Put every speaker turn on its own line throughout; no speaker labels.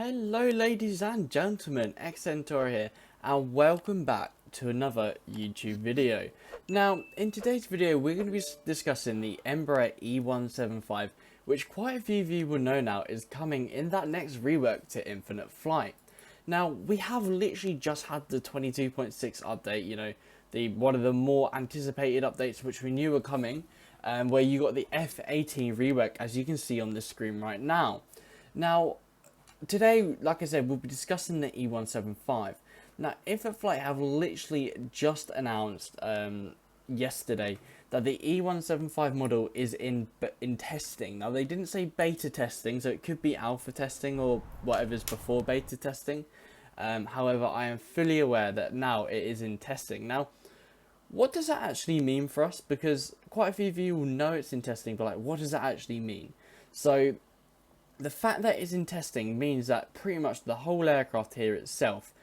Hello ladies and gentlemen, Xentor here and welcome back to another YouTube video. Now in today's video we're going to be discussing the Embraer E175, which quite a few of you will know now is coming in that next rework to Infinite Flight. Now we have literally just had the 22.6 update, the one of the more anticipated updates which we knew were coming, where you got the F18 rework as you can see on the screen right now. Now today, like I said, we'll be discussing the E175. Now, Infinite Flight have literally just announced yesterday that the E175 model is in testing. Now, they didn't say beta testing, so it could be alpha testing or whatever's before beta testing. However, I am fully aware that now it is in testing. Now, what does that actually mean for us? Because quite a few of you will know it's in testing, but like, what does that actually mean? So the fact that it's in testing means that pretty much the whole aircraft here itself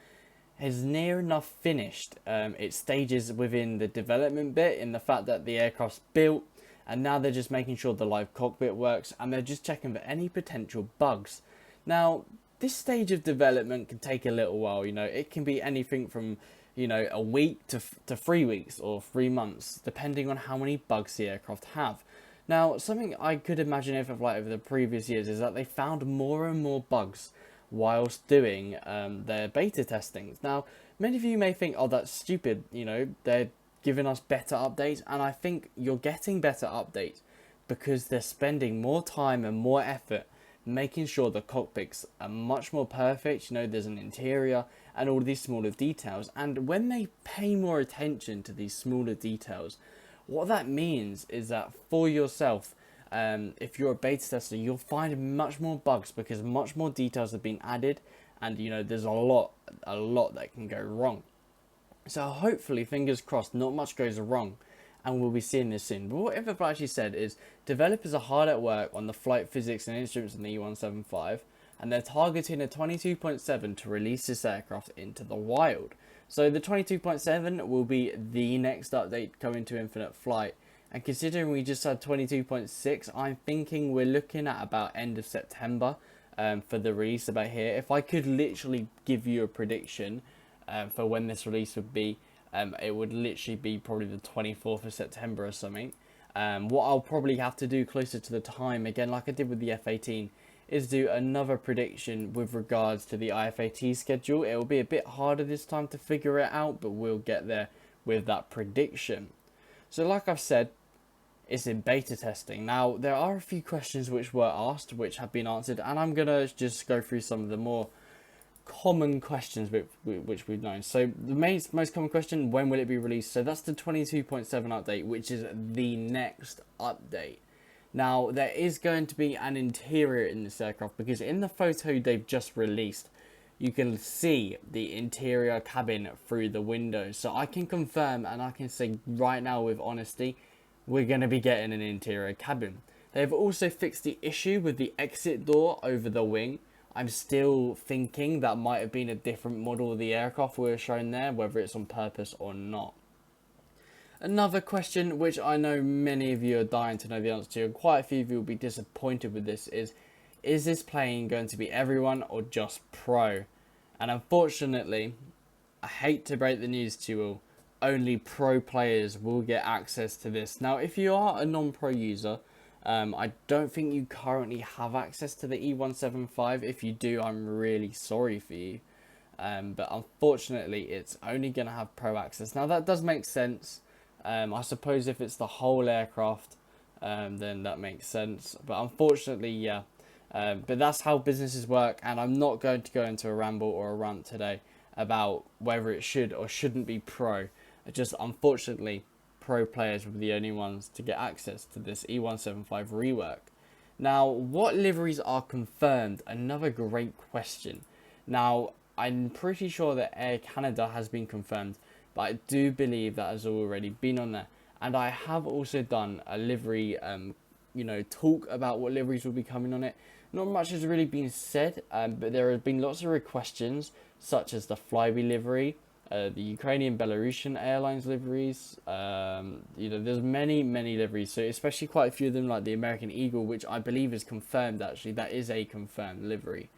is near enough finished. It stages within the development bit in the fact that the aircraft's built and now they're just making sure the live cockpit works and they're just checking for any potential bugs. Now, this stage of development can take a little while, it can be anything from a week to 3 weeks or 3 months, depending on how many bugs the aircraft have. Now, something I could imagine if like over the previous years is that they found more and more bugs whilst doing their beta testings. Now, many of you may think, oh, that's stupid, they're giving us better updates, and I think you're getting better updates because they're spending more time and more effort making sure the cockpits are much more perfect, there's an interior and all these smaller details, and when they pay more attention to these smaller details, what that means is that for yourself, if you're a beta tester, you'll find much more bugs because much more details have been added, and there's a lot that can go wrong. So hopefully, fingers crossed, not much goes wrong, and we'll be seeing this soon. But what I've actually said is developers are hard at work on the flight physics and instruments in the E175, and they're targeting a 22.7 to release this aircraft into the wild. So the 22.7 will be the next update coming to Infinite Flight. And considering we just had 22.6, I'm thinking we're looking at about end of September for the release about here. If I could literally give you a prediction for when this release would be, it would literally be probably the 24th of September or something. What I'll probably have to do closer to the time, again like I did with the F18, is do another prediction with regards to the IFAT schedule. It will be a bit harder this time to figure it out, but we'll get there with that prediction. So like I've said, it's in beta testing. Now, there are a few questions which were asked, which have been answered, and I'm going to just go through some of the more common questions which we've known. So the most common question, when will it be released? So that's the 22.7 update, which is the next update. Now, there is going to be an interior in this aircraft because in the photo they've just released, you can see the interior cabin through the windows. So I can confirm and I can say right now with honesty, we're going to be getting an interior cabin. They've also fixed the issue with the exit door over the wing. I'm still thinking that might have been a different model of the aircraft we were shown there, whether it's on purpose or not. Another question which I know many of you are dying to know the answer to, and quite a few of you will be disappointed with this, is this plane going to be everyone or just pro? And unfortunately, I hate to break the news to you all, only pro players will get access to this. Now, if you are a non-pro user, I don't think you currently have access to the E175. If you do, I'm really sorry for you. But unfortunately, it's only going to have pro access. Now, that does make sense. I suppose if it's the whole aircraft, then that makes sense. But unfortunately, yeah. But that's how businesses work, and I'm not going to go into a ramble or a rant today about whether it should or shouldn't be pro. Just unfortunately, pro players will be the only ones to get access to this E175 rework. Now, what liveries are confirmed? Another great question. Now, I'm pretty sure that Air Canada has been confirmed, but I do believe that has already been on there. And I have also done a livery, talk about what liveries will be coming on it. Not much has really been said, but there have been lots of questions, such as the Flybe livery, the Ukrainian Belarusian Airlines liveries. There's many liveries, so especially quite a few of them, like the American Eagle, which I believe is confirmed. Actually, that is a confirmed livery.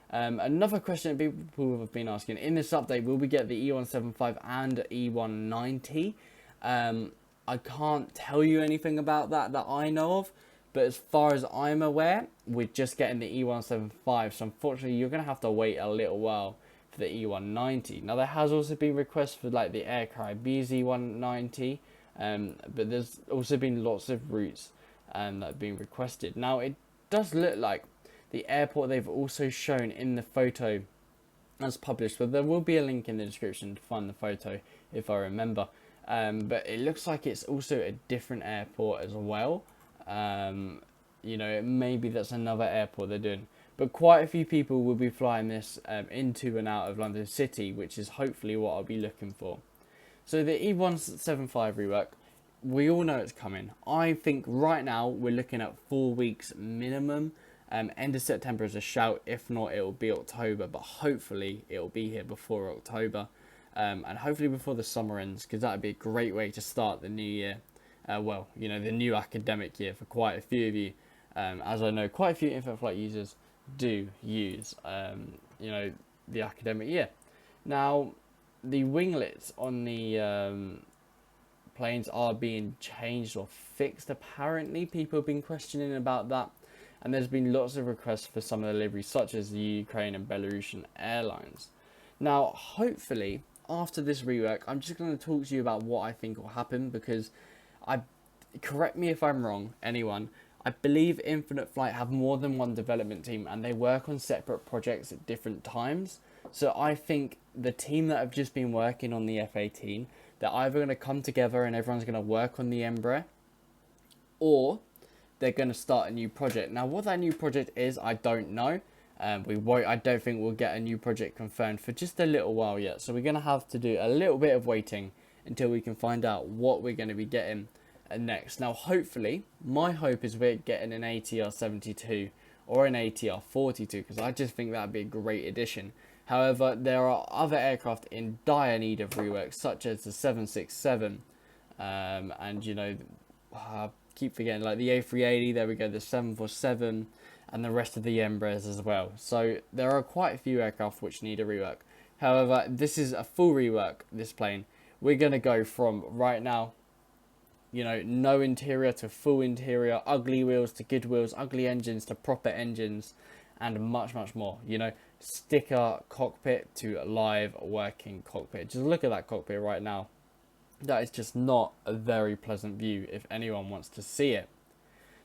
Another question that people have been asking, in this update, will we get the E175 and E190? I can't tell you anything about that I know of, but as far as I'm aware, we're just getting the E175, so unfortunately you're going to have to wait a little while for the E190. Now there has also been requests for like the Air Caribbean's E190, but there's also been lots of routes that have been requested. Now it does look like the airport they've also shown in the photo as published, but there will be a link in the description to find the photo if I remember. But it looks like it's also a different airport as well. You know, maybe that's another airport they're doing. But quite a few people will be flying this into and out of London City, which is hopefully what I'll be looking for. So the E175 rework, we all know it's coming. I think right now we're looking at 4 weeks minimum. End of September is a shout. If not, it will be October. But hopefully it will be here before October. And hopefully before the summer ends, because that would be a great way to start the new year. Well, you know, the new academic year for quite a few of you. As I know, quite a few Infinite Flight users do use, you know, the academic year. Now, the winglets on the planes are being changed or fixed, apparently. People have been questioning about that. And there's been lots of requests for some of the liveries, such as the Ukraine and Belarusian airlines. Now, hopefully, after this rework, I'm just going to talk to you about what I think will happen, because correct me if I'm wrong, anyone, I believe Infinite Flight have more than one development team and they work on separate projects at different times. So I think the team that have just been working on the F-18, they're either going to come together and everyone's going to work on the Embraer, or they're going to start a new project. Now, what that new project is, I don't know. I don't think we'll get a new project confirmed for just a little while yet. So we're going to have to do a little bit of waiting until we can find out what we're going to be getting next. Now, hopefully, my hope is we're getting an ATR 72 or an ATR 42, because I just think that would be a great addition. However, there are other aircraft in dire need of rework, such as the 767, and you know, I keep forgetting, like the A380, there we go, the 747, and the rest of the Embraers as well. So there are quite a few aircraft which need a rework. However, this is a full rework, this plane. We're going to go from, right now, you know, no interior to full interior, ugly wheels to good wheels, ugly engines to proper engines, and much, much more. You know, sticker cockpit to live working cockpit. Just look at that cockpit right now. That is just not a very pleasant view if anyone wants to see it.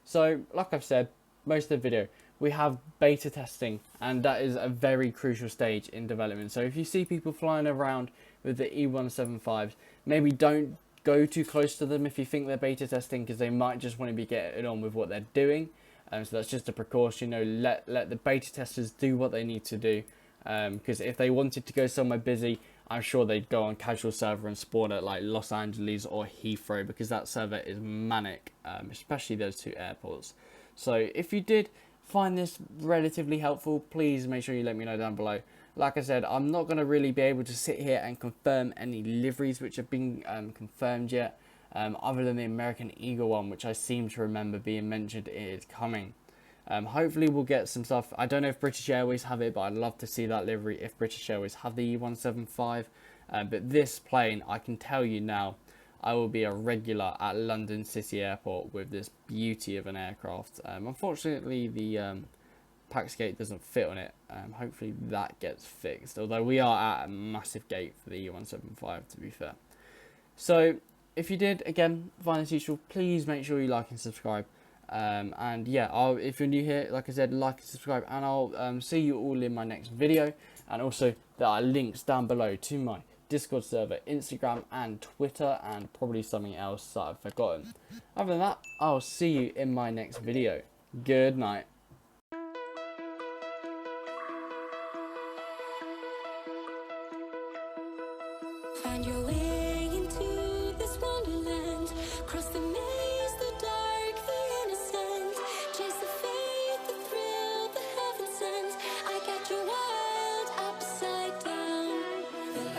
So, like I've said, most of the video, we have beta testing, and that is a very crucial stage in development. So if you see people flying around with the E175s, maybe don't go too close to them if you think they're beta testing, because they might just want to be getting on with what they're doing. So that's just a precaution. You know, let the beta testers do what they need to do, because if they wanted to go somewhere busy, I'm sure they'd go on casual server and spawn at like Los Angeles or Heathrow, because that server is manic, especially those two airports. So if you did find this relatively helpful, please make sure you let me know down below. Like I said, I'm not going to really be able to sit here and confirm any liveries which have been confirmed yet, other than the American Eagle one, which I seem to remember being mentioned it is coming. Hopefully we'll get some stuff. I don't know if British Airways have it, but I'd love to see that livery if British Airways have the E175. But this plane, I can tell you now, I will be a regular at London City Airport with this beauty of an aircraft. Unfortunately, the Pax gate doesn't fit on it. Hopefully that gets fixed, although we are at a massive gate for the E175, to be fair. So if you did, again, find this useful, please make sure you like and subscribe. And yeah, if you're new here, like I said, like and subscribe, and I'll see you all in my next video. And also, there are links down below to my Discord server, Instagram and Twitter, and probably something else that I've forgotten. Other than that, I'll see you in my next video. Good night.